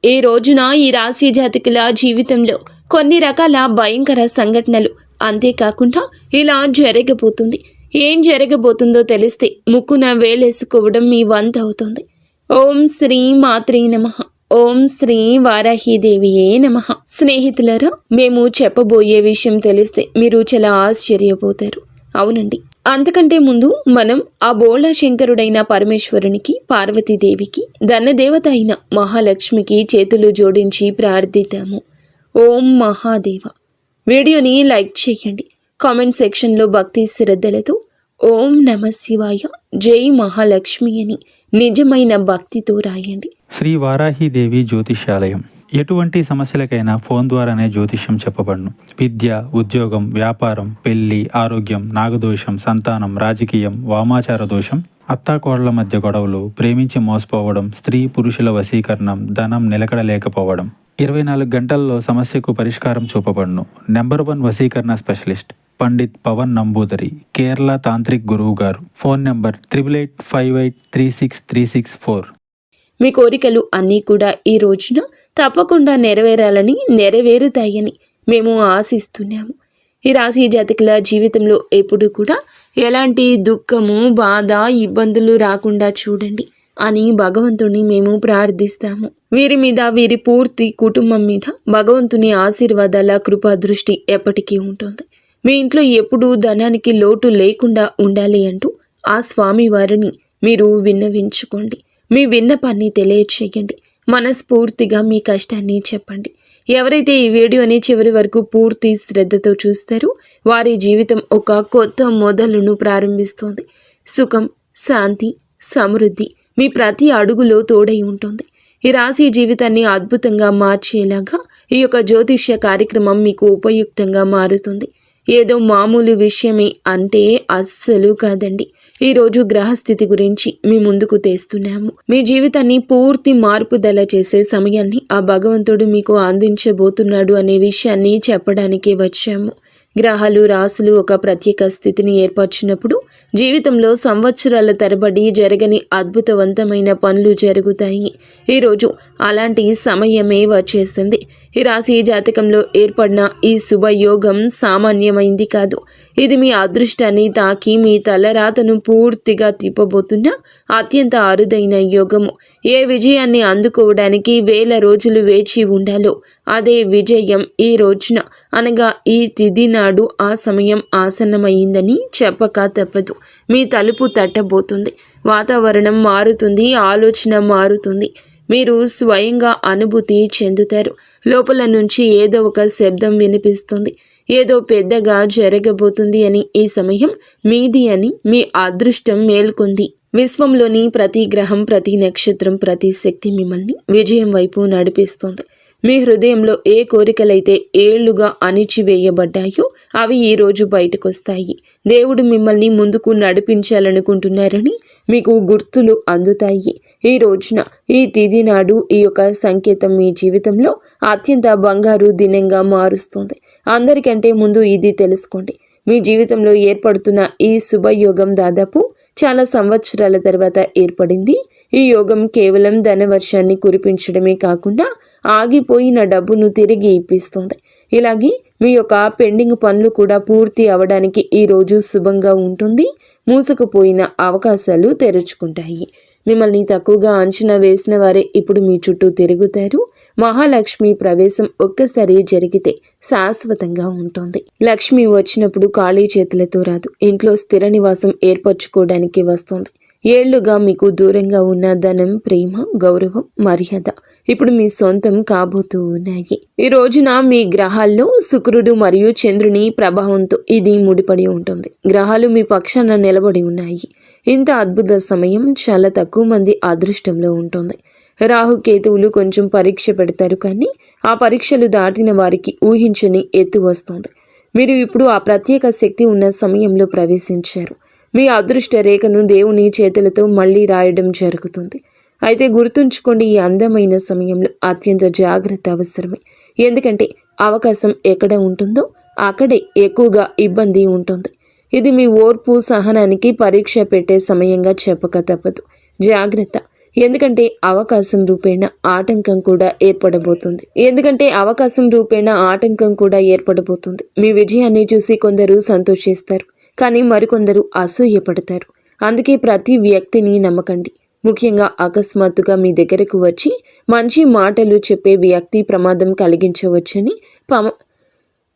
ఈ రోజున ఈ రాశి జాతకుల జీవితంలో కొన్ని రకాల భయంకర సంఘటనలు, అంతేకాకుండా ఇలా జరగబోతుంది. ఏం జరగబోతుందో తెలిస్తే ముక్కున వేలేసుకోవడం మీ వంత అవుతుంది. ఓం శ్రీ మాత్రే నమః. ఓం శ్రీ వారాహీదేవియే నమః. స్నేహితులారా, మేము చెప్పబోయే విషయం తెలిస్తే మీరు చాలా ఆశ్చర్యపోతారు. అవునండి, అంతకంటే ముందు మనం ఆ బోళా శంకరుడైన పరమేశ్వరునికి, పార్వతీదేవికి, ధనదేవత అయిన మహాలక్ష్మికి చేతులు జోడించి ప్రార్థిద్దాము. ఓం మహాదేవ. వీడియోని లైక్ చేయండి. కామెంట్ సెక్షన్లో భక్తి శ్రద్ధలతో ఓం నమ శివాయ, జై మహాలక్ష్మి అని నిజమైన భక్తితో రాయండి. శ్రీ వారాహీదేవి జ్యోతిష్యాలయం. ఎటువంటి సమస్యలకైనా ఫోన్ ద్వారానే జ్యోతిష్యం చెప్పబడును. విద్య, ఉద్యోగం, వ్యాపారం, పెళ్లి, ఆరోగ్యం, నాగదోషం, సంతానం, రాజకీయం, వామాచార దోషం, అత్తాకోడళ్ల మధ్య గొడవలు, ప్రేమించి మోసపోవడం, స్త్రీ పురుషుల వశీకరణం, ధనం నిలకడ లేకపోవడం, 24 గంటల్లో సమస్యకు పరిష్కారం చూపబడును. నెంబర్ 1 వశీకరణ స్పెషలిస్ట్ పండిత్ పవన్ నంబూదరి, కేరళ తాంత్రిక్ గురువు గారు. Phone number 8858363634. మీ కోరికలు అన్నీ కూడా ఈ రోజున తప్పకుండా నెరవేరాలని, నెరవేరుతాయని మేము ఆశిస్తున్నాము. ఈ రాశి జాతకుల జీవితంలో ఎప్పుడు కూడా ఎలాంటి దుఃఖము, బాధ, ఇబ్బందులు రాకుండా చూడండి అని భగవంతుని మేము ప్రార్థిస్తాము. వీరి మీద, వీరి పూర్తి కుటుంబం మీద భగవంతుని ఆశీర్వాదాల కృపా దృష్టి ఎప్పటికీ ఉంటుంది. మీ ఇంట్లో ఎప్పుడూ ధనానికి లోటు లేకుండా ఉండాలి అంటూ ఆ స్వామి వారిని మీరు విన్నవించుకోండి. మీ విన్నపాన్ని తెలియచేయండి. మనస్ఫూర్తిగా మీ కష్టాన్ని చెప్పండి. ఎవరైతే ఈ వీడియోని చివరి వరకు పూర్తి శ్రద్ధతో చూస్తారో వారి జీవితం ఒక కొత్త మొదలును ప్రారంభిస్తోంది. సుఖం, శాంతి, సమృద్ధి మీ ప్రతి అడుగులో తోడై ఉంటుంది. ఈ రాశి జీవితాన్ని అద్భుతంగా మార్చేలాగా ఈ యొక్క జ్యోతిష్య కార్యక్రమం మీకు ఉపయుక్తంగా మారుతుంది. ఏదో మామూలు విషయమే అంటే అస్సలు కాదండి. ఈరోజు గ్రహస్థితి గురించి మీ ముందుకు తెస్తున్నాము. మీ జీవితాన్ని పూర్తి మార్పుదల చేసే సమయాన్ని ఆ భగవంతుడు మీకు అందించబోతున్నాడు అనే విషయాన్ని చెప్పడానికి వచ్చాము. గ్రహాలు, రాశులు ఒక ప్రత్యేక స్థితిని ఏర్పరిచినప్పుడు జీవితంలో సంవత్సరాల తరబడి జరగని అద్భుతవంతమైన పనులు జరుగుతాయి. ఈరోజు అలాంటి సమయమే వచ్చేసింది. ఈ రాశి జాతకంలో ఏర్పడిన ఈ శుభయోగం సామాన్యమైంది కాదు. ఇది మీ అదృష్టాన్ని తాకి మీ తలరాతను పూర్తిగా తిప్పబోతున్న అత్యంత అరుదైన యోగము. ఏ విజయాన్ని అందుకోవడానికి 1000 రోజులు వేచి ఉండాలో అదే విజయం ఈ రోజున, అనగా ఈ తిథి నాడు ఆ సమయం ఆసన్నమైందని చెప్పక తప్పదు. మీ తలుపు తట్టబోతుంది. వాతావరణం మారుతుంది, ఆలోచన మారుతుంది. మీరు స్వయంగా అనుభూతి చెందుతారు. లోపల నుంచి ఏదో ఒక శబ్దం వినిపిస్తుంది. ఏదో పెద్దగా జరగబోతుంది అని, ఈ సమయం మీది అని మీ అదృష్టం మేల్కొంది. విశ్వంలోని ప్రతి గ్రహం, ప్రతి నక్షత్రం, ప్రతి శక్తి మిమ్మల్ని విజయం వైపు నడిపిస్తుంది. మీ హృదయంలో ఏ కోరికలైతే ఏళ్లుగా అణిచివేయబడ్డాయో అవి ఈరోజు బయటకొస్తాయి. దేవుడు మిమ్మల్ని ముందుకు నడిపించాలనుకుంటున్నారని మీకు గుర్తులు అందుతాయి. ఈ రోజున, ఈ తిథి నాడు ఈ యొక్క సంకేతం మీ జీవితంలో అత్యంత బంగారు దినంగా మారుస్తుంది. అందరికంటే ముందు ఇది తెలుసుకోండి. మీ జీవితంలో ఏర్పడుతున్న ఈ శుభయోగం దాదాపు చాలా సంవత్సరాల తర్వాత ఏర్పడింది. ఈ యోగం కేవలం ధనవర్షాన్ని కురిపించడమే కాకుండా ఆగిపోయిన డబ్బును తిరిగి ఇప్పిస్తుంది. ఇలాగే మీ యొక్క పెండింగ్ పనులు కూడా పూర్తి అవడానికి ఈరోజు శుభంగా ఉంటుంది. మూసుకుపోయిన అవకాశాలు తెరుచుకుంటాయి. మిమ్మల్ని తక్కువగా అంచనా వేసిన వారే ఇప్పుడు మీ చుట్టూ తిరుగుతారు. మహాలక్ష్మి ప్రవేశం ఒక్కసారి జరిగితే శాశ్వతంగా ఉంటుంది. లక్ష్మి వచ్చినప్పుడు ఖాళీ చేతులతో రాదు. ఇంట్లో స్థిర నివాసం ఏర్పరచుకోవడానికి వస్తుంది. ఏళ్లుగా మీకు దూరంగా ఉన్న ధనం, ప్రేమ, గౌరవం, మర్యాద ఇప్పుడు మీ సొంతం కాబోతూ ఉన్నాయి. ఈ రోజున మీ గ్రహాల్లో శుక్రుడు మరియు చంద్రుని ప్రభావంతో ఇది ముడిపడి ఉంటుంది. గ్రహాలు మీ పక్షాన నిలబడి ఉన్నాయి. ఇంత అద్భుత సమయం చాలా తక్కువ మంది అదృష్టంలో ఉంటుంది. రాహుకేతువులు కొంచెం పరీక్ష పెడతారు, కానీ ఆ పరీక్షలు దాటిన వారికి ఊహించని ఎత్తు వస్తుంది. మీరు ఇప్పుడు ఆ ప్రత్యేక శక్తి ఉన్న సమయంలో ప్రవేశించారు. మీ అదృష్ట రేఖను దేవుని చేతులతో మళ్ళీ రాయడం జరుగుతుంది. అయితే గుర్తుంచుకోండి, ఈ అందమైన సమయంలో అత్యంత జాగ్రత్త అవసరమే. ఎందుకంటే అవకాశం ఎక్కడ ఉంటుందో అక్కడే ఎక్కువగా ఇబ్బంది ఉంటుంది. ఇది మీ ఓర్పు, సహనానికి పరీక్ష పెట్టే సమయంగా చెప్పక తప్పదు. జాగ్రత్త. ఎందుకంటే అవకాశం రూపేణ ఆటంకం కూడా ఏర్పడబోతుంది. మీ విజయాన్ని చూసి కొందరు సంతోషిస్తారు, కానీ మరికొందరు అసూయపడతారు. అందుకే ప్రతి వ్యక్తిని నమ్మకండి. ముఖ్యంగా అకస్మాత్తుగా మీ దగ్గరకు వచ్చి మంచి మాటలు చెప్పే వ్యక్తి ప్రమాదం కలిగించవచ్చని,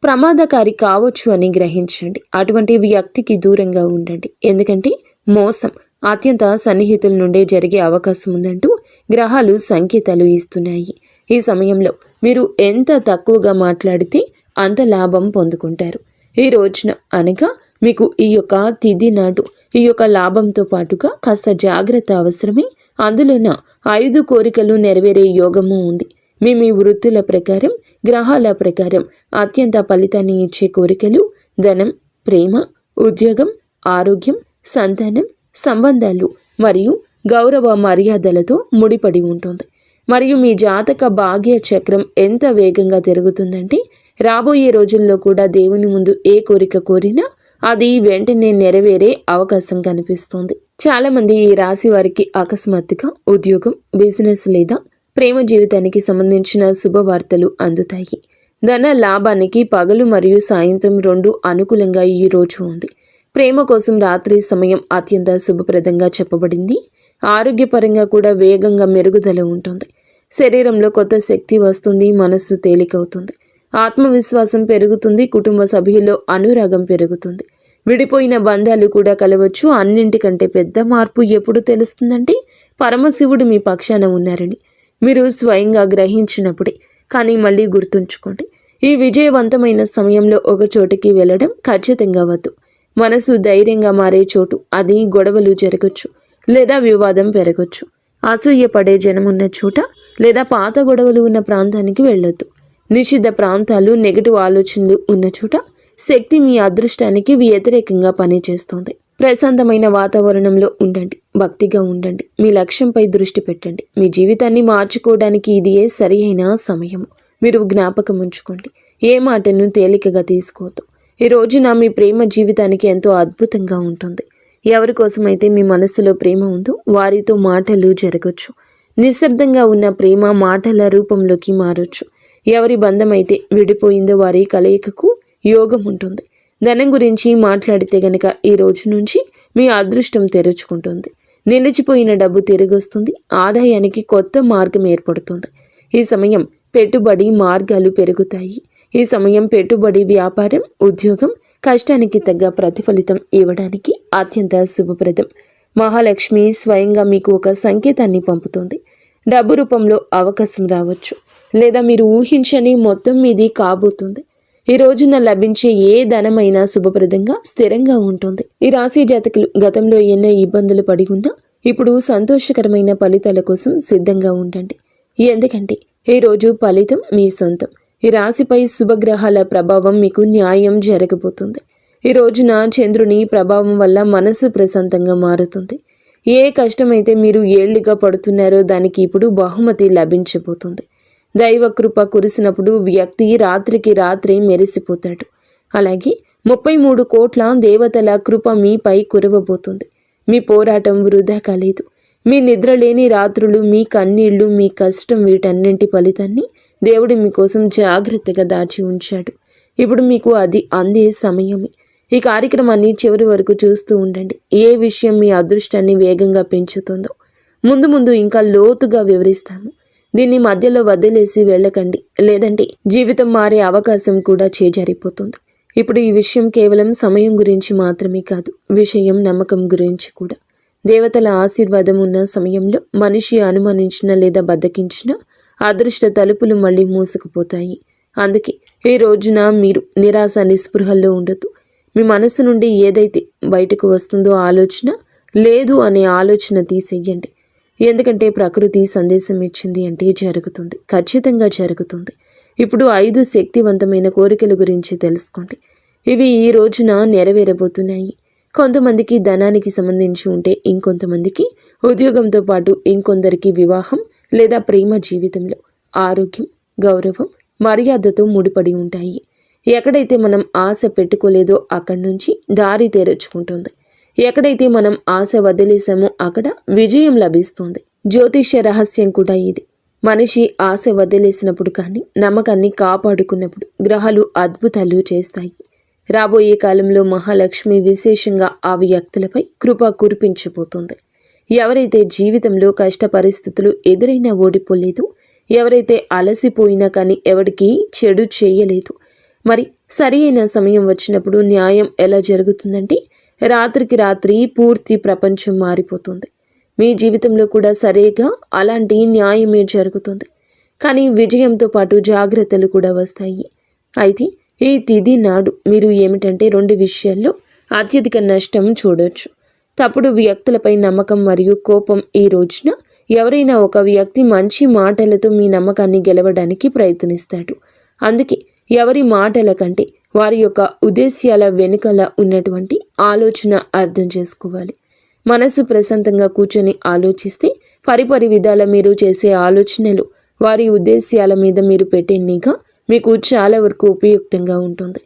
ప్రమాదకారి కావచ్చు అని గ్రహించండి. అటువంటి వ్యక్తికి దూరంగా ఉండండి. ఎందుకంటే మోసం అత్యంత సన్నిహితుల నుండే జరిగే అవకాశం ఉందంటూ గ్రహాలు సంకేతాలు ఇస్తున్నాయి. ఈ సమయంలో మీరు ఎంత తక్కువగా మాట్లాడితే అంత లాభం పొందుకుంటారు. ఈ రోజున అనగా మీకు ఈ యొక్క తిథి నాటు ఈ యొక్క లాభంతో పాటుగా కాస్త జాగ్రత్త అవసరమే. అందులోన 5 కోరికలు నెరవేరే యోగము ఉంది. మీ వృత్తుల ప్రకారం, గ్రహాల ప్రకారం అత్యంత ఫలితాన్ని ఇచ్చే కోరికలు ధనం, ప్రేమ, ఉద్యోగం, ఆరోగ్యం, సంతానం, సంబంధాలు మరియు గౌరవ మర్యాదలతో ముడిపడి ఉంటుంది. మరియు మీ జాతక భాగ్య చక్రం ఎంత వేగంగా తిరుగుతుందంటే రాబోయే రోజుల్లో కూడా దేవుని ముందు ఏ కోరిక కోరినా అది వెంటనే నెరవేరే అవకాశం కనిపిస్తోంది. చాలా మంది ఈ రాశి వారికి అకస్మాత్తుగా ఉద్యోగం, బిజినెస్ లేదా ప్రేమ జీవితానికి సంబంధించిన శుభవార్తలు అందుతాయి. ధన లాభానికి పగలు మరియు సాయంత్రం 2 అనుకూలంగా ఈ రోజు ఉంది. ప్రేమ కోసం రాత్రి సమయం అత్యంత శుభప్రదంగా చెప్పబడింది. ఆరోగ్యపరంగా కూడా వేగంగా మెరుగుదల ఉంటుంది. శరీరంలో కొత్త శక్తి వస్తుంది. మనస్సు తేలికవుతుంది. ఆత్మవిశ్వాసం పెరుగుతుంది. కుటుంబ సభ్యుల్లో అనురాగం పెరుగుతుంది. విడిపోయిన బంధాలు కూడా కలవచ్చు. అన్నింటికంటే పెద్ద మార్పు ఎప్పుడు తెలుస్తుందంటే పరమశివుడు మీ పక్షాన ఉన్నారని మీరు స్వయంగా గ్రహించినప్పుడే. కానీ మళ్ళీ గుర్తుంచుకోండి, ఈ విజయవంతమైన సమయంలో ఒక చోటికి వెళ్ళడం ఖచ్చితంగా వద్దు. మనసు ధైర్యంగా మారే చోటు. అది గొడవలు జరగచ్చు లేదా వివాదం పెరగచ్చు. అసూయ పడే జనమున్న చోట లేదా పాత గొడవలు ఉన్న ప్రాంతానికి వెళ్ళొద్దు. నిషిద్ధ ప్రాంతాలు, నెగటివ్ ఆలోచనలు ఉన్న చోట శక్తి మీ అదృష్టానికి వ్యతిరేకంగా పనిచేస్తుంది. ప్రశాంతమైన వాతావరణంలో ఉండండి. భక్తిగా ఉండండి. మీ లక్ష్యంపై దృష్టి పెట్టండి. మీ జీవితాన్ని మార్చుకోవడానికి ఇదియే సరి అయిన సమయం. మీరు జ్ఞాపకం ఉంచుకోండి, ఏ మాటను తేలికగా తీసుకోవద్దు. ఈ రోజున మీ ప్రేమ జీవితానికి ఎంతో అద్భుతంగా ఉంటుంది. ఎవరి కోసమైతే మీ మనసులో ప్రేమ ఉందో వారితో మాటలు జరగచ్చు. నిశ్శబ్దంగా ఉన్న ప్రేమ మాటల రూపంలోకి మారొచ్చు. ఎవరి బంధం అయితే విడిపోయిందో వారి కలయికకు యోగం ఉంటుంది. ధనం గురించి మాట్లాడితే గనక ఈ రోజు నుంచి మీ అదృష్టం తెరుచుకుంటుంది. నిలిచిపోయిన డబ్బు తిరిగి వస్తుంది. ఆదాయానికి కొత్త మార్గం ఏర్పడుతుంది. ఈ సమయం పెట్టుబడి మార్గాలు పెరుగుతాయి. ఈ సమయం పెట్టుబడి, వ్యాపారం, ఉద్యోగం కష్టానికి తగ్గ ప్రతిఫలితం ఇవ్వడానికి అత్యంత శుభప్రదం. మహాలక్ష్మి స్వయంగా మీకు ఒక సంకేతాన్ని పంపుతుంది. డబ్బు రూపంలో అవకాశం రావచ్చు లేదా మీరు ఊహించని మొత్తం మీది కాబోతుంది. ఈ రోజున లభించే ఏ ధనమైనా శుభప్రదంగా, స్థిరంగా ఉంటుంది. ఈ రాశి జాతకులు గతంలో ఎన్నో ఇబ్బందులు పడి ఉన్నా ఇప్పుడు సంతోషకరమైన ఫలితాల కోసం సిద్ధంగా ఉండండి. ఎందుకంటే ఈ రోజు ఫలితం మీ సొంతం. ఈ రాశిపై శుభగ్రహాల ప్రభావం మీకు న్యాయం జరగబోతుంది. ఈ రోజున చంద్రుని ప్రభావం వల్ల మనసు ప్రశాంతంగా మారుతుంది. ఏ కష్టమైతే మీరు ఏళ్లుగా పడుతున్నారో దానికి ఇప్పుడు బహుమతి లభించబోతుంది. దైవ కృప కురిసినప్పుడు వ్యక్తి రాత్రికి రాత్రి మెరిసిపోతాడు. అలాగే 33 కోట్ల దేవతల కృప మీపై కురవబోతుంది. మీ పోరాటం వృధా కాలేదు. మీ నిద్రలేని రాత్రులు, మీ కన్నీళ్లు, మీ కష్టం వీటన్నింటి ఫలితాన్ని దేవుడు మీకోసం జాగ్రత్తగా దాచి ఉంచాడు. ఇప్పుడు మీకు అది అందే సమయమే. ఈ కార్యక్రమాన్ని చివరి వరకు చూస్తూ ఉండండి. ఏ విషయం మీ అదృష్టాన్ని వేగంగా పెంచుతుందో ముందు ముందు ఇంకా లోతుగా వివరిస్తాను. దీన్ని మధ్యలో వదిలేసి వెళ్ళకండి, లేదంటే జీవితం మారే అవకాశం కూడా చేజారిపోతుంది. ఇప్పుడు ఈ విషయం కేవలం సమయం గురించి మాత్రమే కాదు, విషయం నమ్మకం గురించి కూడా. దేవతల ఆశీర్వాదం ఉన్న సమయంలో మనిషి అనుమానించిన లేదా బద్దకించిన అదృష్ట తలుపులు మళ్ళీ మూసుకుపోతాయి. అందుకే ఈ రోజున మీరు నిరాశ, నిస్పృహల్లో ఉండొద్దు. మీ మనసు నుండి ఏదైతే బయటకు వస్తుందో ఆలోచన లేదు అనే ఆలోచన తీసేయండి. ఎందుకంటే ప్రకృతి సందేశం ఇచ్చింది అంటే జరుగుతుంది, ఖచ్చితంగా జరుగుతుంది. ఇప్పుడు 5 శక్తివంతమైన కోరికల గురించి తెలుసుకోండి. ఇవి ఈ రోజున నెరవేరబోతున్నాయి. కొంతమందికి ధనానికి సంబంధించి ఉంటే ఇంకొంతమందికి ఉద్యోగంతో పాటు ఇంకొందరికి వివాహం లేదా ప్రేమ జీవితంలో ఆరోగ్యం, గౌరవం, మర్యాదతో ముడిపడి ఉంటాయి. ఎక్కడైతే మనం ఆశ పెట్టుకోలేదో అక్కడి నుంచి దారి తెరుచుకుంటుంది. ఎక్కడైతే మనం ఆశ వదిలేసామో అక్కడ విజయం లభిస్తుంది. జ్యోతిష్య రహస్యం కూడా ఇది. మనిషి ఆశ వదిలేసినప్పుడు కానీ నమ్మకాన్ని కాపాడుకున్నప్పుడు గ్రహాలు అద్భుతాలు చేస్తాయి. రాబోయే కాలంలో మహాలక్ష్మి విశేషంగా ఆ వ్యక్తులపై కృప కురిపించబోతోంది. ఎవరైతే జీవితంలో కష్ట పరిస్థితులు ఎదురైనా ఓడిపోలేదు, ఎవరైతే అలసిపోయినా కానీ ఎవరికి చెడు చేయలేదు, మరి సరి అయిన సమయం వచ్చినప్పుడు న్యాయం ఎలా జరుగుతుందంటే రాత్రికి రాత్రి పూర్తి ప్రపంచం మారిపోతుంది. మీ జీవితంలో కూడా సరిగా అలాంటి న్యాయమే జరుగుతుంది. కానీ విజయంతో పాటు జాగ్రత్తలు కూడా వస్తాయి. అయితే ఈ తిథి నాడు మీరు ఏమిటంటే 2 విషయాల్లో అత్యధిక నష్టం చూడొచ్చు. తప్పుడు వ్యక్తులపై నమ్మకం మరియు కోపం. ఈ రోజున ఎవరైనా ఒక వ్యక్తి మంచి మాటలతో మీ నమ్మకాన్ని గెలవడానికి ప్రయత్నిస్తాడు. అందుకే ఎవరి మాటల కంటే వారి యొక్క ఉద్దేశ్యాల వెనుకల ఉన్నటువంటి ఆలోచన అర్థం చేసుకోవాలి. మనసు ప్రశాంతంగా కూర్చొని ఆలోచిస్తే పరిపరి విధాల మీరు చేసే ఆలోచనలు, వారి ఉద్దేశ్యాల మీద మీరు పెట్టే నిఘా మీకు చాలా వరకు ఉపయుక్తంగా ఉంటుంది.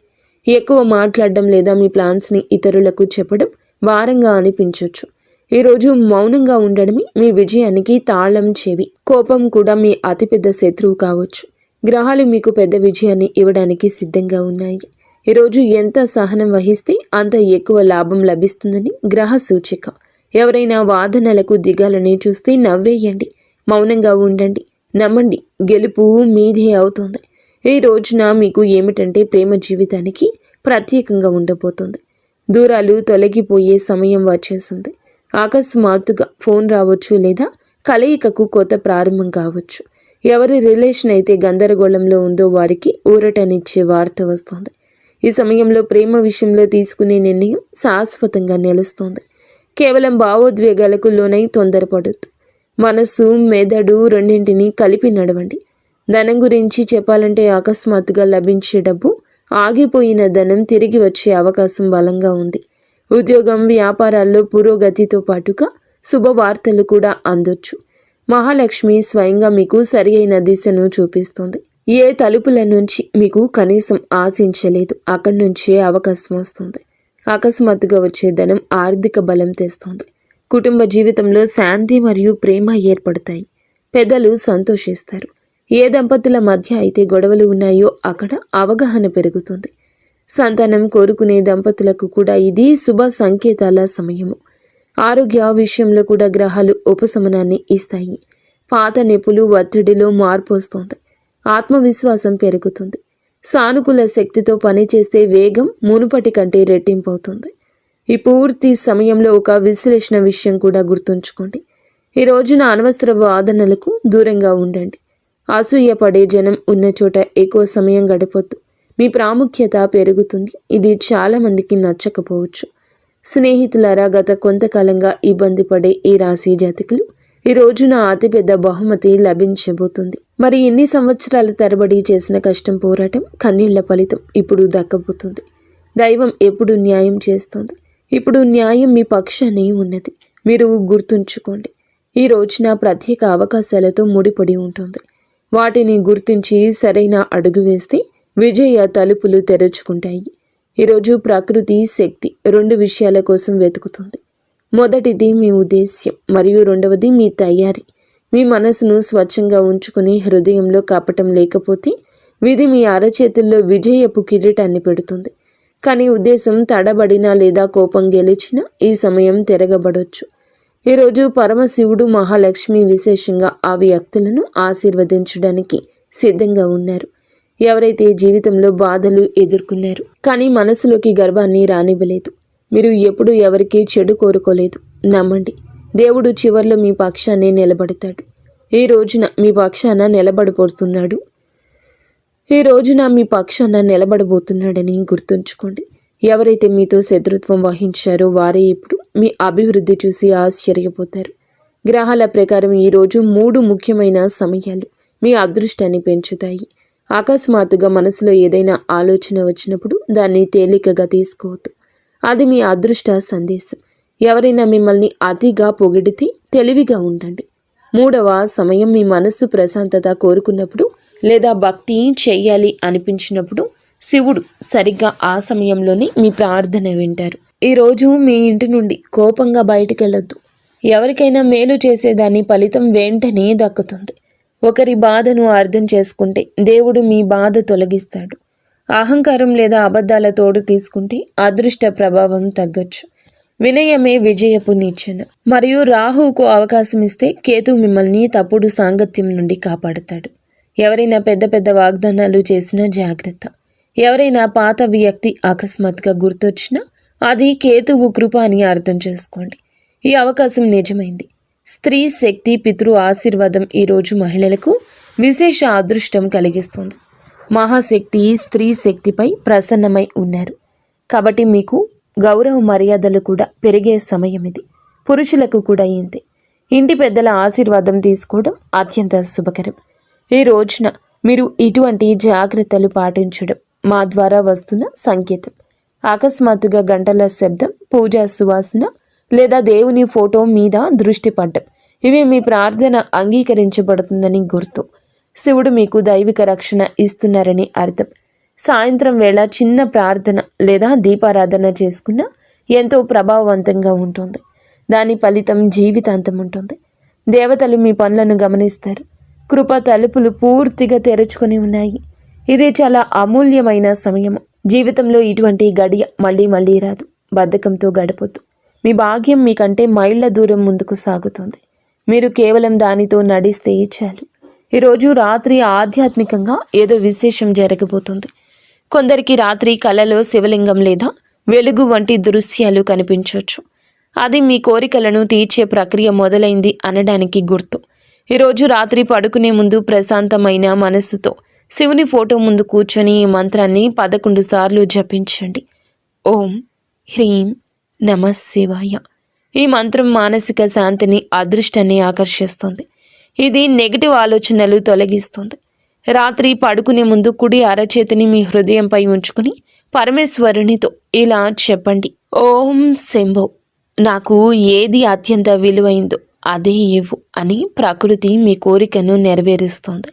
ఎక్కువ మాట్లాడడం లేదా మీ ప్లాన్స్ని ఇతరులకు చెప్పడం భారంగా అనిపించవచ్చు. ఈరోజు మౌనంగా ఉండడమే మీ విజయానికి తాళం చెవి. కోపం కూడా మీ అతిపెద్ద శత్రువు కావచ్చు. గ్రహాలు మీకు పెద్ద విజయాన్ని ఇవ్వడానికి సిద్ధంగా ఉన్నాయి. ఈరోజు ఎంత సహనం వహిస్తే అంత ఎక్కువ లాభం లభిస్తుందని గ్రహ సూచిక. ఎవరైనా వాదనలకు దిగాలని చూస్తే నవ్వేయండి, మౌనంగా ఉండండి, నమ్మండి, గెలుపు మీదే అవుతుంది. ఈ రోజున మీకు ఏమిటంటే ప్రేమ జీవితానికి ప్రత్యేకంగా ఉండబోతుంది. దూరాలు తొలగిపోయే సమయం వచ్చేసింది. అకస్మాత్తుగా ఫోన్ రావచ్చు లేదా కలయికకు కొత్త ప్రారంభం కావచ్చు. ఎవరి రిలేషన్ అయితే గందరగోళంలో ఉందో వారికి ఊరటనిచ్చే వార్త వస్తుంది. ఈ సమయంలో ప్రేమ విషయంలో తీసుకునే నిర్ణయం శాశ్వతంగా నిలుస్తుంది. కేవలం భావోద్వేగాలకు లోనై తొందరపడద్దు. మనసు, మెదడు రెండింటినీ కలిపి నడవండి. ధనం గురించి చెప్పాలంటే అకస్మాత్తుగా లభించే డబ్బు, ఆగిపోయిన ధనం తిరిగి వచ్చే అవకాశం బలంగా ఉంది. ఉద్యోగం, వ్యాపారాల్లో పురోగతితో పాటుగా శుభవార్తలు కూడా అందొచ్చు. మహాలక్ష్మి స్వయంగా మీకు సరి అయిన దిశను చూపిస్తుంది. ఏ తలుపుల నుంచి మీకు కనీసం ఆశించలేదు అక్కడి నుంచే అవకాశం వస్తుంది. అకస్మాత్తుగా వచ్చే ధనం ఆర్థిక బలం తెస్తుంది. కుటుంబ జీవితంలో శాంతి మరియు ప్రేమ ఏర్పడతాయి. పెద్దలు సంతోషిస్తారు. ఏ దంపతుల మధ్య అయితే గొడవలు ఉన్నాయో అక్కడ అవగాహన పెరుగుతుంది. సంతానం కోరుకునే దంపతులకు కూడా ఇది శుభ సంకేతాల సమయము. ఆరోగ్య విషయంలో కూడా గ్రహాలు ఉపశమనాన్ని ఇస్తాయి. పాత నొప్పులు, ఒత్తిడిలో మార్పు వస్తుంది. ఆత్మవిశ్వాసం పెరుగుతుంది. సానుకూల శక్తితో పనిచేస్తే వేగం మునుపటి కంటే రెట్టింపు అవుతుంది. ఈ పూర్తి సమయంలో ఒక విశ్లేషణ విషయం కూడా గుర్తుంచుకోండి. ఈ రోజున అనవసర వాదనలకు దూరంగా ఉండండి. అసూయ పడే జనం ఉన్న చోట ఎక్కువ సమయం గడపొద్దు. మీ ప్రాముఖ్యత పెరుగుతుంది. ఇది చాలా మందికి నచ్చకపోవచ్చు. స్నేహితులారా, గత కొంతకాలంగా ఇబ్బంది పడే ఈ రాశి జాతకులు ఈ రోజున అతిపెద్ద బహుమతి లభించబోతుంది. మరి ఎన్ని సంవత్సరాల తరబడి చేసిన కష్టం, పోరాటం, కన్నీళ్ల ఫలితం ఇప్పుడు దక్కబోతుంది. దైవం ఎప్పుడు న్యాయం చేస్తుంది. ఇప్పుడు న్యాయం మీ పక్షానే ఉన్నది. మీరు గుర్తుంచుకోండి. ఈ రోజున ప్రత్యేక అవకాశాలతో ముడిపడి ఉంటుంది. వాటిని గుర్తించి సరైన అడుగు వేస్తే విజయ తలుపులు తెరుచుకుంటాయి. ఈరోజు ప్రకృతి శక్తి 2 విషయాల కోసం వెతుకుతుంది. మొదటిది మీ ఉద్దేశ్యం మరియు రెండవది మీ తయారీ. మీ మనసును స్వచ్ఛంగా ఉంచుకుని హృదయంలో కపటం లేకపోతే విధి మీ అరచేతుల్లో విజయపు కిరీటాన్ని పెడుతుంది. కానీ ఉద్దేశం తడబడినా లేదా కోపం గెలిచినా ఈ సమయం తిరగబడొచ్చు. ఈరోజు పరమశివుడు, మహాలక్ష్మి విశేషంగా ఆ వ్యక్తులను ఆశీర్వదించడానికి సిద్ధంగా ఉన్నారు. ఎవరైతే జీవితంలో బాధలు ఎదుర్కొన్నారు కానీ మనసులోకి గర్వాన్ని రానివ్వలేదు, మీరు ఎప్పుడు ఎవరికీ చెడు కోరుకోలేదు, నమ్మండి. దేవుడు చివర్లో మీ పక్షాన్ని నిలబడతాడు. ఈ రోజున మీ పక్షాన నిలబడబోతున్నాడని గుర్తుంచుకోండి. ఎవరైతే మీతో శత్రుత్వం వహించారో వారే ఇప్పుడు మీ అభివృద్ధి చూసి ఆశ్చర్యపోతారు. గ్రహాల ప్రకారం ఈరోజు 3 ముఖ్యమైన సమయాలు మీ అదృష్టాన్ని పెంచుతాయి. అకస్మాత్తుగా మనసులో ఏదైనా ఆలోచన వచ్చినప్పుడు దాన్ని తేలికగా తీసుకోవద్దు. అది మీ అదృష్ట సందేశం. ఎవరైనా మిమ్మల్ని అతిగా పొగిడితే తెలివిగా ఉండండి. 3వ సమయం మీ మనస్సు ప్రశాంతత కోరుకున్నప్పుడు లేదా భక్తి చెయ్యాలి అనిపించినప్పుడు శివుడు సరిగ్గా ఆ సమయంలోనే మీ ప్రార్థన వింటారు. ఈరోజు మీ ఇంటి నుండి కోపంగా బయటికి వెళ్ళొద్దు. ఎవరికైనా మేలు చేసేదాని ఫలితం వెంటనే దక్కుతుంది. ఒకరి బాధను అర్థం చేసుకుంటే దేవుడు మీ బాధ తొలగిస్తాడు. అహంకారం లేదా అబద్ధాల తోడు తీసుకుంటే అదృష్ట ప్రభావం తగ్గొచ్చు. వినయమే విజయపు నిచ్చెన. మరియు రాహువుకు అవకాశం ఇస్తే కేతు మిమ్మల్ని తప్పుడు సాంగత్యం నుండి కాపాడుతాడు. ఎవరైనా పెద్ద పెద్ద వాగ్దానాలు చేసినా జాగ్రత్త. ఎవరైనా పాత వ్యక్తి అకస్మాత్తుగా గుర్తొచ్చినా అది కేతువు కృప అని అర్థం చేసుకోండి. ఈ అవకాశం నిజమైంది. స్త్రీ శక్తి పితృ ఆశీర్వాదం ఈరోజు మహిళలకు విశేష అదృష్టం కలిగిస్తుంది. మహాశక్తి స్త్రీ శక్తిపై ప్రసన్నమై ఉన్నారు కాబట్టి మీకు గౌరవ మర్యాదలు కూడా పెరిగే సమయం ఇది. పురుషులకు కూడా ఇంతే. ఇంటి పెద్దల ఆశీర్వాదం తీసుకోవడం అత్యంత శుభకరం. ఈ రోజున మీరు ఇటువంటి జాగ్రత్తలు పాటించడం మా ద్వారా వస్తున్న సంకేతం. అకస్మాత్తుగా గంటల శబ్దం, పూజా సువాసన లేదా దేవుని ఫోటో మీద దృష్టి పడ్డం ఇవి మీ ప్రార్థన అంగీకరించబడుతుందని గుర్తు. శివుడు మీకు దైవిక రక్షణ ఇస్తున్నారని అర్థం. సాయంత్రం వేళ చిన్న ప్రార్థన లేదా దీపారాధన చేసుకున్నా ఎంతో ప్రభావవంతంగా ఉంటుంది. దాని ఫలితం జీవితాంతం ఉంటుంది. దేవతలు మీ పనులను గమనిస్తారు. కృప తలుపులు పూర్తిగా తెరుచుకొని ఉన్నాయి. ఇది చాలా అమూల్యమైన సమయము. జీవితంలో ఇటువంటి గడియ మళ్ళీ రాదు. బద్ధకంతో గడపొద్దు. మీ భాగ్యం మీకంటే మైళ్ళ దూరం ముందుకు సాగుతుంది. మీరు కేవలం దానితో నడిస్తే చాలు. ఈరోజు రాత్రి ఆధ్యాత్మికంగా ఏదో విశేషం జరగబోతుంది. కొందరికి రాత్రి కలలో శివలింగం లేదా వెలుగు వంటి దృశ్యాలు కనిపించవచ్చు. అది మీ కోరికలను తీర్చే ప్రక్రియ మొదలైంది అనడానికి గుర్తు. ఈరోజు రాత్రి పడుకునే ముందు ప్రశాంతమైన మనస్సుతో శివుని ఫోటో ముందు కూర్చొని ఈ మంత్రాన్ని 11 సార్లు జపించండి. ఓం హ్రీం నమః శివాయ. ఈ మంత్రం మానసిక శాంతిని, అదృష్టాన్ని ఆకర్షిస్తుంది. ఇది నెగటివ్ ఆలోచనలు తొలగిస్తుంది. రాత్రి పడుకునే ముందు కుడి అరచేతిని మీ హృదయంపై ఉంచుకుని పరమేశ్వరునితో ఇలా చెప్పండి. ఓం శంభో, నాకు ఏది అత్యంత విలువైందో అదే ఇవ్వు అని ప్రకృతి మీ కోరికను నెరవేరుస్తుంది.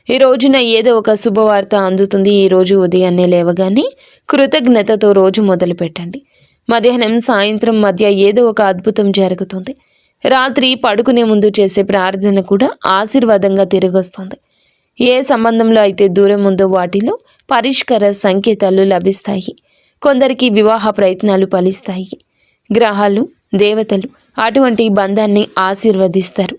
ఈ రోజున ఏదో ఒక శుభవార్త అందుతుంది. ఈరోజు ఉదయాన్నే లేవగానే కృతజ్ఞతతో రోజు మొదలు పెట్టండి. మధ్యాహ్నం సాయంత్రం మధ్య ఏదో ఒక అద్భుతం జరుగుతుంది. రాత్రి పడుకునే ముందు చేసే ప్రార్థన కూడా ఆశీర్వాదంగా తిరిగొస్తుంది. ఏ సంబంధంలో అయితే దూరం ఉందో వాటిలో పరిష్కార సంకేతాలు లభిస్తాయి. కొందరికి వివాహ ప్రయత్నాలు ఫలిస్తాయి. గ్రహాలు, దేవతలు అటువంటి బంధాన్ని ఆశీర్వదిస్తారు.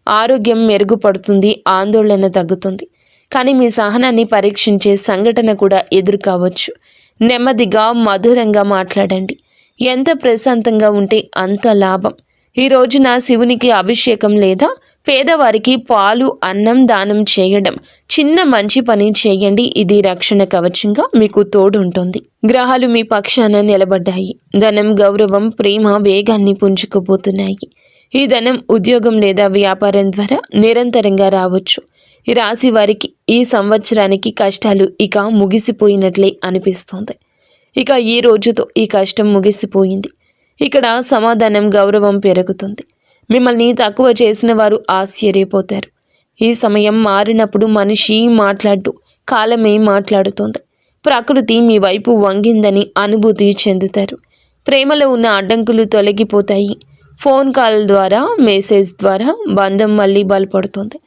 ఆరోగ్యం మెరుగుపడుతుంది, ఆందోళన తగ్గుతుంది. కానీ మీ సహనాన్ని పరీక్షించే సంఘటన కూడా ఎదురు కావచ్చు. నెమ్మదిగా, మధురంగా మాట్లాడండి. ఎంత ప్రశాంతంగా ఉంటే అంత లాభం. ఈ రోజున శివునికి అభిషేకం లేదా పేదవారికి పాలు, అన్నం దానం చేయడం, చిన్న మంచి పని చేయండి. ఇది రక్షణ కవచంగా మీకు తోడు ఉంటుంది. గ్రహాలు మీ పక్షాన నిలబడ్డాయి. ధనం, గౌరవం, ప్రేమ వేగాన్ని పుంజుకుపోతున్నాయి. ఈ ధనం ఉద్యోగం లేదా వ్యాపారం ద్వారా నిరంతరంగా రావచ్చు. ఈ రాశి వారికి ఈ సంవత్సరానికి కష్టాలు ఇక ముగిసిపోయినట్లే అనిపిస్తోంది. ఇక ఈ రోజుతో ఈ కష్టం ముగిసిపోయింది. ఇక్కడ సమాధానం, గౌరవం పెరుగుతుంది. మిమ్మల్ని తక్కువ చేసిన వారు ఆశ్చర్యపోతారు. ఈ సమయం మారినప్పుడు మనిషి మాట్లాడు, కాలమే మాట్లాడుతోంది. ప్రకృతి మీ వైపు వంగిందని అనుభూతి చెందుతారు. ప్రేమలో ఉన్న అడ్డంకులు తొలగిపోతాయి. ఫోన్ కాల్ ద్వారా, మెసేజ్ ద్వారా బంధం మళ్ళీ బలపడుతుంది.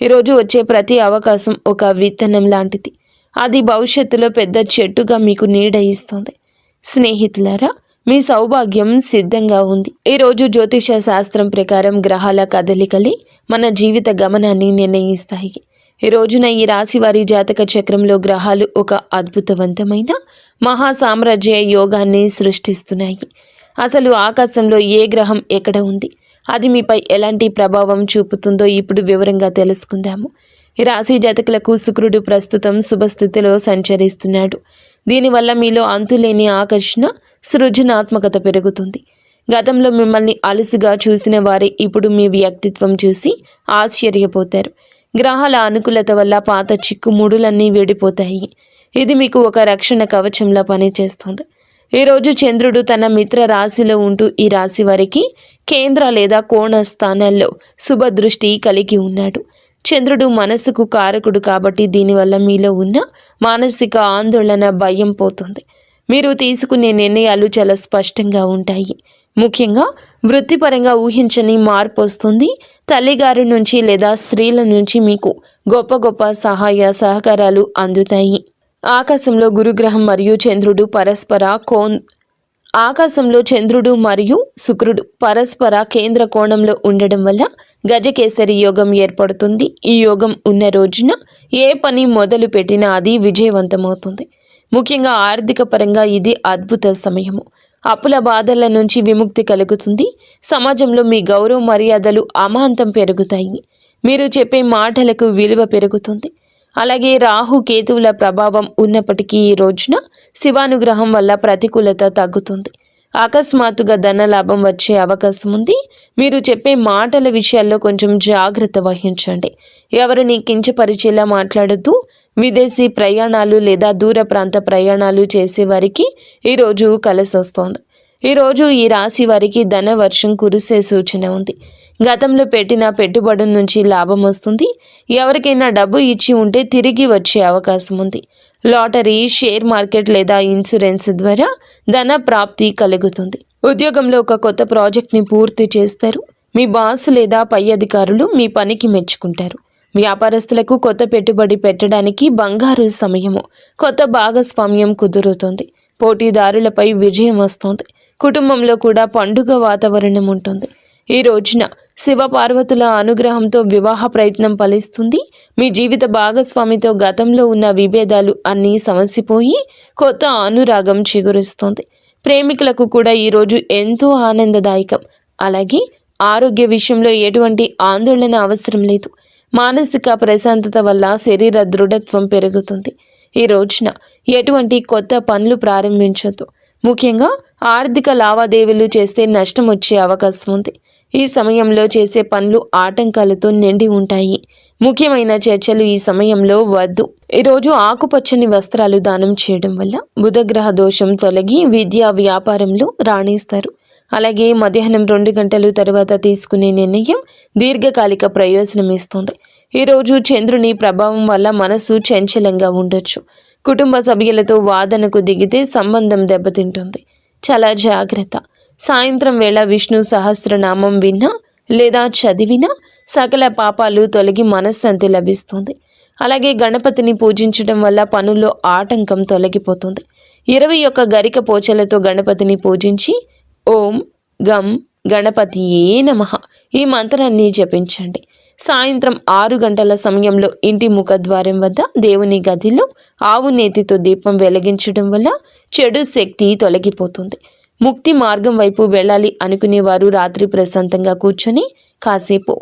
ఈరోజు వచ్చే ప్రతి అవకాశం ఒక విత్తనం లాంటిది. అది భవిష్యత్తులో పెద్ద చెట్టుగా మీకు నీడ ఇస్తుంది. స్నేహితులారా, మీ సౌభాగ్యం సిద్ధంగా ఉంది. ఈరోజు జ్యోతిష శాస్త్రం ప్రకారం గ్రహాల కదలికలే మన జీవిత గమనాన్ని నిర్ణయిస్తాయి. ఈ రోజున ఈ రాశి వారి జాతక చక్రంలో గ్రహాలు ఒక అద్భుతవంతమైన మహా సామ్రాజ్య యోగాన్ని సృష్టిస్తున్నాయి. అసలు ఆకాశంలో ఏ గ్రహం ఎక్కడ ఉంది, అది మీపై ఎలాంటి ప్రభావం చూపుతుందో ఇప్పుడు వివరంగా తెలుసుకుందాము. ఈ రాశి జాతకులకు శుక్రుడు ప్రస్తుతం శుభస్థితిలో సంచరిస్తున్నాడు. దీనివల్ల మీలో అంతులేని ఆకర్షణ, సృజనాత్మకత పెరుగుతుంది. గతంలో మిమ్మల్ని అలుసుగా చూసిన వారే ఇప్పుడు మీ వ్యక్తిత్వం చూసి ఆశ్చర్యపోతారు. గ్రహాల అనుకూలత వల్ల పాత చిక్కుముడులన్నీ వేడిపోతాయి. ఇది మీకు ఒక రక్షణ కవచంలా పనిచేస్తుంది. ఈరోజు చంద్రుడు తన మిత్ర రాశిలో ఉంటూ ఈ రాశి వారికి కేంద్ర లేదా కోణ స్థానాల్లో శుభదృష్టి కలిగి ఉన్నాడు. చంద్రుడు మనసుకు కారకుడు కాబట్టి దీనివల్ల మీలో ఉన్న మానసిక ఆందోళన, భయం పోతుంది. మీరు తీసుకునే నిర్ణయాలు చాలా స్పష్టంగా ఉంటాయి. ముఖ్యంగా వృత్తిపరంగా ఊహించని మార్పు వస్తుంది. తల్లిగారి నుంచి లేదా స్త్రీల నుంచి మీకు గొప్ప గొప్ప సహాయ సహకారాలు అందుతాయి. ఆకాశంలో గురుగ్రహం మరియు చంద్రుడు ఆకాశంలో చంద్రుడు మరియు శుక్రుడు పరస్పర కేంద్ర కోణంలో ఉండడం వల్ల గజకేసరి యోగం ఏర్పడుతుంది. ఈ యోగం ఉన్న రోజున ఏ పని మొదలు పెట్టినా అది విజయవంతమవుతుంది. ముఖ్యంగా ఆర్థిక పరంగా ఇది అద్భుత సమయము. అప్పుల బాధల నుంచి విముక్తి కలుగుతుంది. సమాజంలో మీ గౌరవ మర్యాదలు అమాంతం పెరుగుతాయి. మీరు చెప్పే మాటలకు విలువ పెరుగుతుంది. అలాగే రాహు కేతువుల ప్రభావం ఉన్నప్పటికీ ఈ రోజున శివానుగ్రహం వల్ల ప్రతికూలత తగ్గుతుంది. అకస్మాత్తుగా ధన లాభం వచ్చే అవకాశం ఉంది. మీరు చెప్పే మాటల విషయాల్లో కొంచెం జాగ్రత్త వహించండి. ఎవరిని కించపరిచేలా మాట్లాడుతూ విదేశీ ప్రయాణాలు లేదా దూర ప్రాంత ప్రయాణాలు చేసేవారికి ఈరోజు కలిసి వస్తోంది. ఈరోజు ఈ రాశి వారికి ధన వర్షం కురిసే సూచన ఉంది. గతంలో పెట్టిన పెట్టుబడుల నుంచి లాభం వస్తుంది. ఎవరికైనా డబ్బు ఇచ్చి ఉంటే తిరిగి వచ్చే అవకాశం ఉంది. లాటరీ, షేర్ మార్కెట్ లేదా ఇన్సూరెన్స్ ద్వారా ధన ప్రాప్తి కలుగుతుంది. ఉద్యోగంలో ఒక కొత్త ప్రాజెక్ట్ని పూర్తి చేస్తారు. మీ బాస్ లేదా పై అధికారులు మీ పనికి మెచ్చుకుంటారు. వ్యాపారస్తులకు కొత్త పెట్టుబడి పెట్టడానికి బంగారు సమయము. కొత్త భాగస్వామ్యం కుదురుతుంది. పోటీదారులపై విజయం వస్తుంది. కుటుంబంలో కూడా పండుగ వాతావరణం ఉంటుంది. ఈ రోజున శివ పార్వతుల అనుగ్రహంతో వివాహ ప్రయత్నం ఫలిస్తుంది. మీ జీవిత భాగస్వామితో గతంలో ఉన్న విభేదాలు అన్నీ సమసిపోయి కొత్త అనురాగం చిగురిస్తుంది. ప్రేమికులకు కూడా ఈరోజు ఎంతో ఆనందదాయకం. అలాగే ఆరోగ్య విషయంలో ఎటువంటి ఆందోళన అవసరం లేదు. మానసిక ప్రశాంతత వల్ల శరీర దృఢత్వం పెరుగుతుంది. ఈ రోజున ఎటువంటి కొత్త పనులు ప్రారంభించొద్దు. ముఖ్యంగా ఆర్థిక లావాదేవీలు చేస్తే నష్టం వచ్చే అవకాశం ఉంది. ఈ సమయంలో చేసే పనులు ఆటంకాలతో నిండి ఉంటాయి. ముఖ్యమైన చర్చలు ఈ సమయంలో వద్దు. ఈరోజు ఆకుపచ్చని వస్త్రాలు దానం చేయడం వల్ల బుధగ్రహ దోషం తొలగి విద్యా వ్యాపారంలో రాణిస్తారు. అలాగే మధ్యాహ్నం 2 గంటలు తర్వాత తీసుకునే నిర్ణయం దీర్ఘకాలిక ప్రయోజనం ఇస్తుంది. ఈరోజు చంద్రుని ప్రభావం వల్ల మనసు చంచలంగా ఉండొచ్చు. కుటుంబ సభ్యులతో వాదనకు దిగితే సంబంధం దెబ్బతింటుంది. చాలా జాగ్రత్త. సాయంత్రం వేళ విష్ణు సహస్రనామం విన్నా లేదా చదివినా సకల పాపాలు తొలగి మనశ్శాంతి లభిస్తుంది. అలాగే గణపతిని పూజించడం వల్ల పనుల్లో ఆటంకం తొలగిపోతుంది. 21 గరిక పోచలతో గణపతిని పూజించి ఓం గం గణపతియే నమః ఈ మంత్రాన్ని జపించండి. సాయంత్రం 6 గంటల సమయంలో ఇంటి ముఖద్వారం వద్ద దేవుని గదిలో ఆవు నేతితో దీపం వెలిగించడం వల్ల చెడు శక్తి తొలగిపోతుంది. ముక్తి మార్గం వైపు వెళ్ళాలి అనుకునేవారు రాత్రి ప్రశాంతంగా కూర్చొని కాసేపు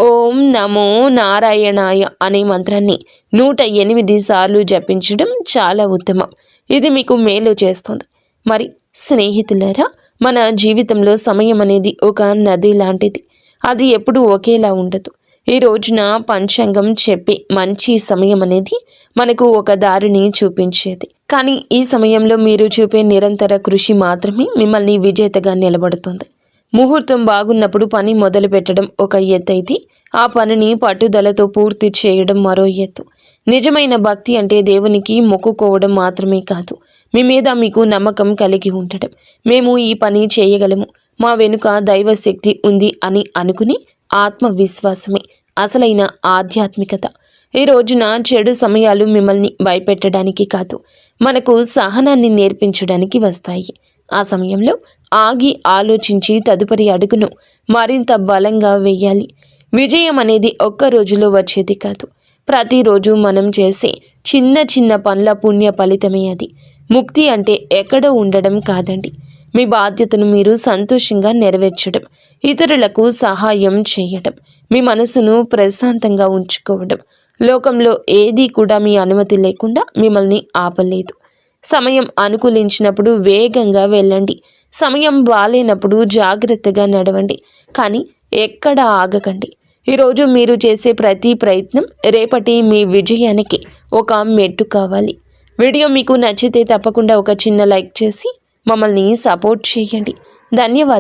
ఓం నమో నారాయణాయ అనే మంత్రాన్ని 108 సార్లు జపించడం చాలా ఉత్తమం. ఇది మీకు మేలు చేస్తుంది. మరి స్నేహితులారా, మన జీవితంలో సమయం అనేది ఒక నది లాంటిది. అది ఎప్పుడూ ఒకేలా ఉండదు. ఈ రోజున పంచాంగం చెప్పే మంచి సమయం అనేది మనకు ఒక దారిని చూపించేది. కానీ ఈ సమయంలో మీరు చూపే నిరంతర కృషి మాత్రమే మిమ్మల్ని విజేతగా నిలబడుతుంది. ముహూర్తం బాగున్నప్పుడు పని మొదలు పెట్టడం ఒక ఎత్తు అయితే ఆ పనిని పట్టుదలతో పూర్తి చేయడం మరో ఎత్తు. నిజమైన భక్తి అంటే దేవునికి మొక్కుకోవడం మాత్రమే కాదు, మీ మీద మీకు నమ్మకం కలిగి ఉండడం. మేము ఈ పని చేయగలము, మా వెనుక దైవశక్తి ఉంది అని అనుకుని ఆత్మవిశ్వాసమే అసలైన ఆధ్యాత్మికత. ఈ రోజున చెడు సమయాలు మిమ్మల్ని భయపెట్టడానికి కాదు, మనకు సహనాన్ని నేర్పించడానికి వస్తాయి. ఆ సమయంలో ఆగి ఆలోచించి తదుపరి అడుగును మరింత బలంగా వేయాలి. విజయం అనేది ఒక్క రోజులో వచ్చేది కాదు, ప్రతిరోజు మనం చేసే చిన్న చిన్న పనుల పుణ్య ఫలితమే అది. ముక్తి అంటే ఎక్కడో ఉండడం కాదండి, మీ బాధ్యతను మీరు సంతోషంగా నెరవేర్చడం, ఇతరులకు సహాయం చేయడం, మీ మనసును ప్రశాంతంగా ఉంచుకోవడం. లోకంలో ఏదీ కూడా మీ అనుమతి లేకుండా మిమ్మల్ని ఆపలేదు. సమయం అనుకూలించినప్పుడు వేగంగా వెళ్ళండి, సమయం బాలేనప్పుడు జాగ్రత్తగా నడవండి, కానీ ఎక్కడ ఆగకండి. ఈరోజు మీరు చేసే ప్రతి ప్రయత్నం రేపటి మీ విజయానికి ఒక మెట్టు కావాలి. వీడియో మీకు నచ్చితే తప్పకుండా ఒక చిన్న లైక్ చేసి మమ్మల్ని సపోర్ట్ చేయండి. ధన్యవాదాలు.